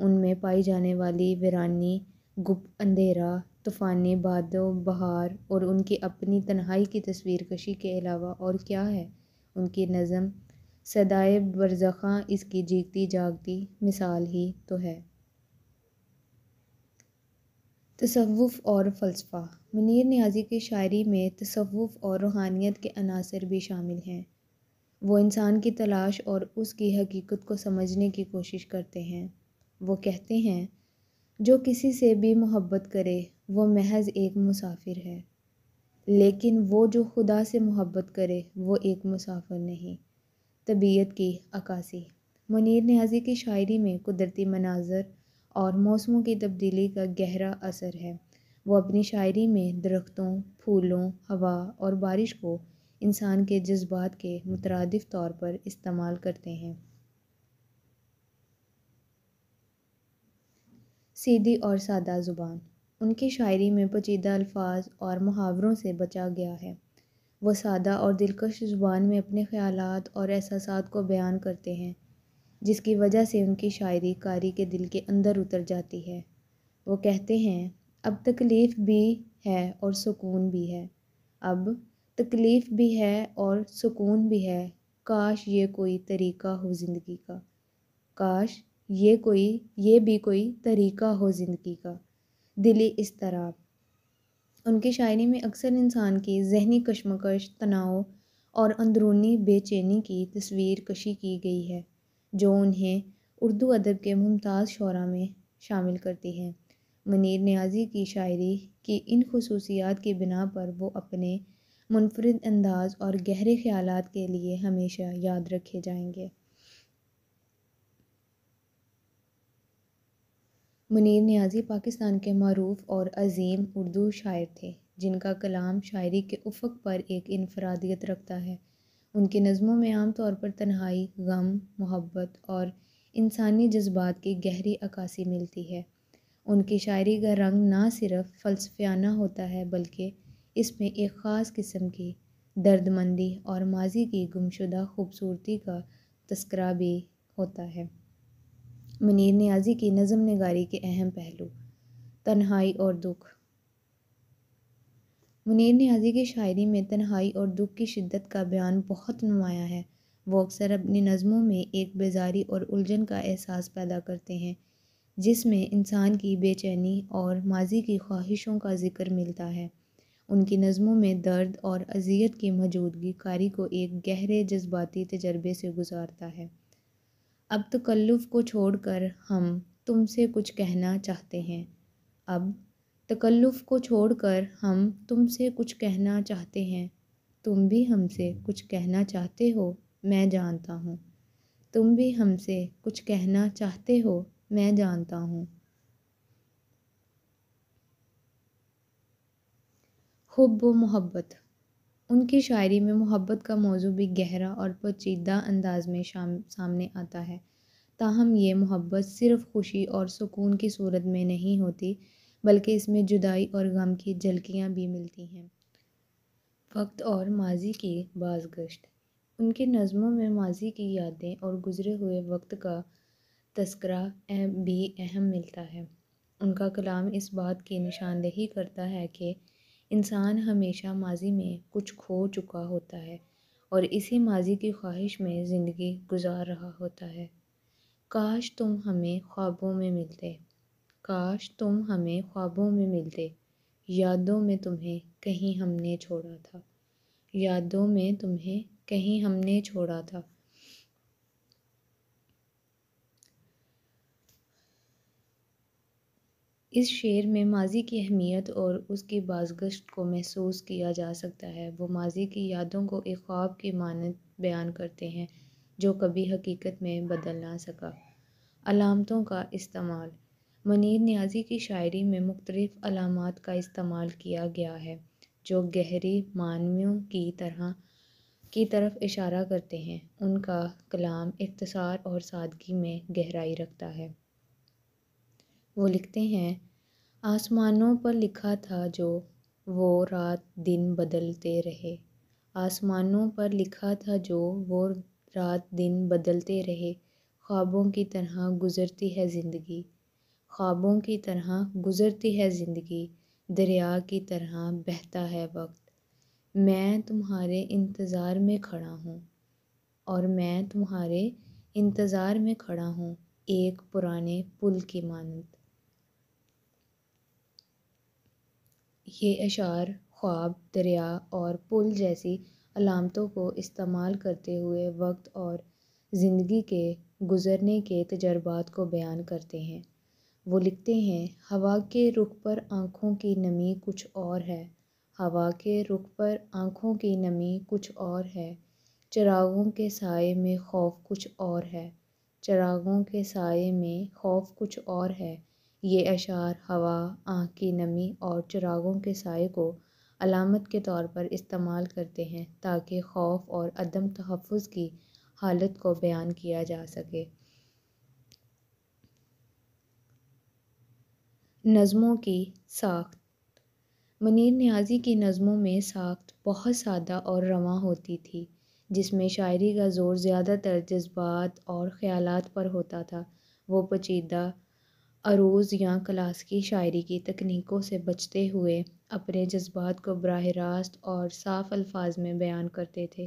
ان میں پائی جانے والی ویرانی، گپ اندھیرا، طوفانی باد و بہار اور ان کی اپنی تنہائی کی تصویر کشی کے علاوہ اور کیا ہے؟ ان کی نظم صدائے برزخاں اس کی جیتی جاگتی مثال ہی تو ہے۔ تصوف اور فلسفہ۔ منیر نیازی کی شاعری میں تصوف اور روحانیت کے عناصر بھی شامل ہیں۔ وہ انسان کی تلاش اور اس کی حقیقت کو سمجھنے کی کوشش کرتے ہیں۔ وہ کہتے ہیں، جو کسی سے بھی محبت کرے وہ محض ایک مسافر ہے، لیکن وہ جو خدا سے محبت کرے وہ ایک مسافر نہیں۔ طبیعت کی عکاسی۔ منیر نیازی کی شاعری میں قدرتی مناظر اور موسموں کی تبدیلی کا گہرا اثر ہے۔ وہ اپنی شاعری میں درختوں، پھولوں، ہوا اور بارش کو انسان کے جذبات کے مترادف طور پر استعمال کرتے ہیں۔ سیدھی اور سادہ زبان۔ ان کی شاعری میں پیچیدہ الفاظ اور محاوروں سے بچا گیا ہے۔ وہ سادہ اور دلکش زبان میں اپنے خیالات اور احساسات کو بیان کرتے ہیں، جس کی وجہ سے ان کی شاعری قاری کے دل کے اندر اتر جاتی ہے۔ وہ کہتے ہیں، اب تکلیف بھی ہے اور سکون بھی ہے، اب تکلیف بھی ہے اور سکون بھی ہے، کاش یہ کوئی طریقہ ہو زندگی کا، کاش یہ بھی کوئی طریقہ ہو زندگی کا۔ دلی اضطراب۔ ان کی شاعری میں اکثر انسان کی ذہنی کشمکش، تناؤ اور اندرونی بے چینی کی تصویر کشی کی گئی ہے، جو انہیں اردو ادب کے ممتاز شعراء میں شامل کرتی ہے۔ منیر نیازی کی شاعری کی ان خصوصیات کی بنا پر وہ اپنے منفرد انداز اور گہرے خیالات کے لیے ہمیشہ یاد رکھے جائیں گے۔ منیر نیازی پاکستان کے معروف اور عظیم اردو شاعر تھے، جن کا کلام شاعری کے افق پر ایک انفرادیت رکھتا ہے۔ ان کی نظموں میں عام طور پر تنہائی، غم، محبت اور انسانی جذبات کی گہری عکاسی ملتی ہے۔ ان کی شاعری کا رنگ نہ صرف فلسفیانہ ہوتا ہے بلکہ اس میں ایک خاص قسم کی درد مندی اور ماضی کی گمشدہ خوبصورتی کا تذکرہ بھی ہوتا ہے۔ منیر نیازی کی نظم نگاری کے اہم پہلو۔ تنہائی اور دکھ۔ منیر نیازی کی شاعری میں تنہائی اور دکھ کی شدت کا بیان بہت نمایاں ہے۔ وہ اکثر اپنی نظموں میں ایک بیزاری اور الجھن کا احساس پیدا کرتے ہیں، جس میں انسان کی بے چینی اور ماضی کی خواہشوں کا ذکر ملتا ہے۔ ان کی نظموں میں درد اور اذیت کی موجودگی قاری کو ایک گہرے جذباتی تجربے سے گزارتا ہے۔ اب تکلف کو چھوڑ کر ہم تم سے کچھ کہنا چاہتے ہیں، اب تکلف کو چھوڑ کر ہم تم سے کچھ کہنا چاہتے ہیں، تم بھی ہم سے کچھ کہنا چاہتے ہو میں جانتا ہوں، تم بھی ہم سے کچھ کہنا چاہتے ہو میں جانتا ہوں۔ حب و محبت۔ ان کی شاعری میں محبت کا موضوع بھی گہرا اور پیچیدہ انداز میں سامنے آتا ہے، تاہم یہ محبت صرف خوشی اور سکون کی صورت میں نہیں ہوتی بلکہ اس میں جدائی اور غم کی جھلکیاں بھی ملتی ہیں۔ وقت اور ماضی کی بازگشت۔ ان کی نظموں میں ماضی کی یادیں اور گزرے ہوئے وقت کا تذکرہ بھی اہم ملتا ہے۔ ان کا کلام اس بات کی نشاندہی کرتا ہے کہ انسان ہمیشہ ماضی میں کچھ کھو چکا ہوتا ہے اور اسی ماضی کی خواہش میں زندگی گزار رہا ہوتا ہے۔ کاش تم ہمیں خوابوں میں ملتے، کاش تم ہمیں خوابوں میں ملتے، یادوں میں تمہیں کہیں ہم نے چھوڑا تھا، یادوں میں تمہیں کہیں ہم نے چھوڑا تھا۔ اس شعر میں ماضی کی اہمیت اور اس کی بازگشت کو محسوس کیا جا سکتا ہے۔ وہ ماضی کی یادوں کو ایک خواب کی مانند بیان کرتے ہیں جو کبھی حقیقت میں بدل نہ سکا۔ علامتوں کا استعمال۔ منیر نیازی کی شاعری میں مختلف علامات کا استعمال کیا گیا ہے جو گہری معنیوں کی طرف اشارہ کرتے ہیں۔ ان کا کلام اختصار اور سادگی میں گہرائی رکھتا ہے۔ وہ لکھتے ہیں، آسمانوں پر لکھا تھا جو وہ رات دن بدلتے رہے، آسمانوں پر لکھا تھا جو وہ رات دن بدلتے رہے، خوابوں کی طرح گزرتی ہے زندگی، خوابوں کی طرح گزرتی ہے زندگی، دریا کی طرح بہتا ہے وقت۔ میں تمہارے انتظار میں کھڑا ہوں، اور میں تمہارے انتظار میں کھڑا ہوں ایک پرانے پل کی مانند۔ یہ اشعار خواب، دریا اور پل جیسی علامتوں کو استعمال کرتے ہوئے وقت اور زندگی کے گزرنے کے تجربات کو بیان کرتے ہیں۔ وہ لکھتے ہیں، ہوا کے رخ پر آنکھوں کی نمی کچھ اور ہے، ہوا کے رخ پر آنکھوں کی نمی کچھ اور ہے، چراغوں کے سائے میں خوف کچھ اور ہے، چراغوں کے سائے میں خوف کچھ اور ہے۔ یہ اشعار ہوا، آنکھ کی نمی اور چراغوں کے سائے کو علامت کے طور پر استعمال کرتے ہیں تاکہ خوف اور عدم تحفظ کی حالت کو بیان کیا جا سکے۔ نظموں کی ساخت۔ منیر نیازی کی نظموں میں ساخت بہت سادہ اور رواں ہوتی تھی، جس میں شاعری کا زور زیادہ تر جذبات اور خیالات پر ہوتا تھا۔ وہ پیچیدہ عروض یا کلاسیکی شاعری کی تکنیکوں سے بچتے ہوئے اپنے جذبات کو براہ راست اور صاف الفاظ میں بیان کرتے تھے۔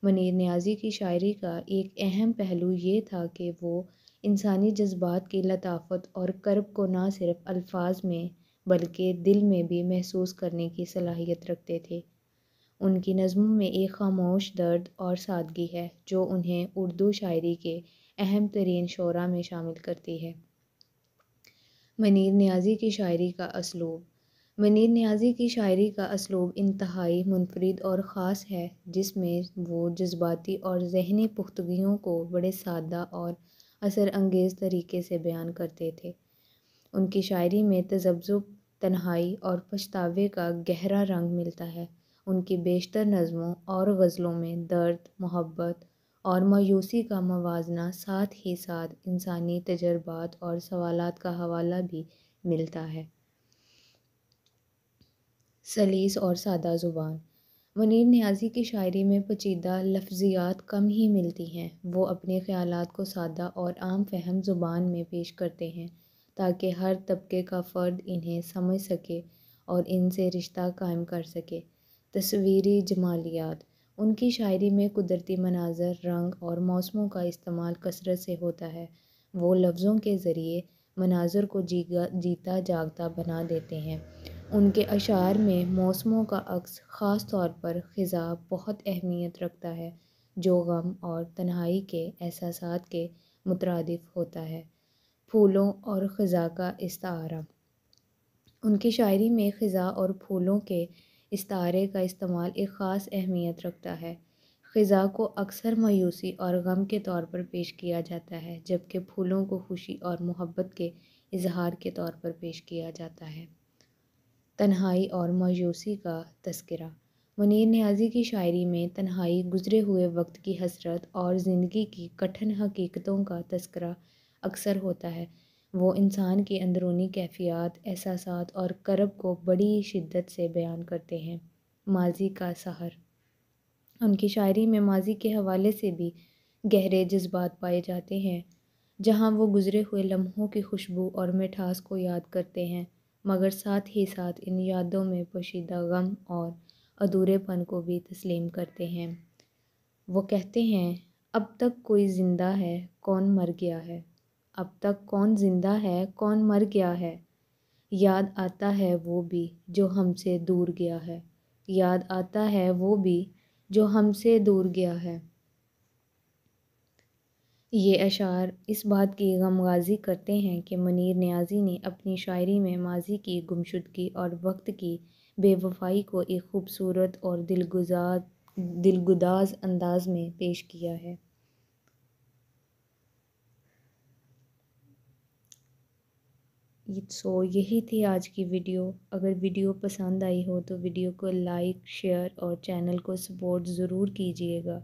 منیر نیازی کی شاعری کا ایک اہم پہلو یہ تھا کہ وہ انسانی جذبات کی لطافت اور کرب کو نہ صرف الفاظ میں بلکہ دل میں بھی محسوس کرنے کی صلاحیت رکھتے تھے۔ ان کی نظموں میں ایک خاموش درد اور سادگی ہے جو انہیں اردو شاعری کے اہم ترین شعراء میں شامل کرتی ہے۔ منیر نیازی کی شاعری کا اسلوب۔ منیر نیازی کی شاعری کا اسلوب انتہائی منفرد اور خاص ہے، جس میں وہ جذباتی اور ذہنی پختگیوں کو بڑے سادہ اور اثر انگیز طریقے سے بیان کرتے تھے۔ ان کی شاعری میں تذبذب، تنہائی اور پچھتاوے کا گہرا رنگ ملتا ہے۔ ان کی بیشتر نظموں اور غزلوں میں درد، محبت اور مایوسی کا موازنہ، ساتھ ہی ساتھ انسانی تجربات اور سوالات کا حوالہ بھی ملتا ہے۔ سلیس اور سادہ زبان۔ منیر نیازی کی شاعری میں پیچیدہ لفظیات کم ہی ملتی ہیں۔ وہ اپنے خیالات کو سادہ اور عام فہم زبان میں پیش کرتے ہیں تاکہ ہر طبقے کا فرد انہیں سمجھ سکے اور ان سے رشتہ قائم کر سکے۔ تصویری جمالیات۔ ان کی شاعری میں قدرتی مناظر، رنگ اور موسموں کا استعمال کثرت سے ہوتا ہے۔ وہ لفظوں کے ذریعے مناظر کو جیتا جاگتا بنا دیتے ہیں۔ ان کے اشعار میں موسموں کا عکس، خاص طور پر خزاں، بہت اہمیت رکھتا ہے، جو غم اور تنہائی کے احساسات کے مترادف ہوتا ہے۔ پھولوں اور خزاں کا استعارہ۔ ان کی شاعری میں خزاں اور پھولوں کے استعارے کا استعمال ایک خاص اہمیت رکھتا ہے۔ خزاں کو اکثر مایوسی اور غم کے طور پر پیش کیا جاتا ہے، جبکہ پھولوں کو خوشی اور محبت کے اظہار کے طور پر پیش کیا جاتا ہے۔ تنہائی اور مایوسی کا تذکرہ۔ منیر نیازی کی شاعری میں تنہائی، گزرے ہوئے وقت کی حسرت اور زندگی کی کٹھن حقیقتوں کا تذکرہ اکثر ہوتا ہے۔ وہ انسان کی اندرونی کیفیات، احساسات اور کرب کو بڑی شدت سے بیان کرتے ہیں۔ ماضی کا سحر۔ ان کی شاعری میں ماضی کے حوالے سے بھی گہرے جذبات پائے جاتے ہیں، جہاں وہ گزرے ہوئے لمحوں کی خوشبو اور مٹھاس کو یاد کرتے ہیں، مگر ساتھ ہی ساتھ ان یادوں میں پوشیدہ غم اور ادھورے پن کو بھی تسلیم کرتے ہیں۔ وہ کہتے ہیں، اب تک کوئی زندہ ہے، کون مر گیا ہے؟ اب تک کون زندہ ہے، کون مر گیا ہے؟ یاد آتا ہے وہ بھی جو ہم سے دور گیا ہے، یاد آتا ہے وہ بھی جو ہم سے دور گیا ہے۔ یہ اشعار اس بات کی غمگساری کرتے ہیں کہ منیر نیازی نے اپنی شاعری میں ماضی کی گمشدگی اور وقت کی بے وفائی کو ایک خوبصورت اور دلگداز انداز میں پیش کیا ہے۔ یہی تھی آج کی ویڈیو۔ اگر ویڈیو پسند آئی ہو تو ویڈیو کو لائک، شیئر اور چینل کو سپورٹ ضرور کیجیے گا۔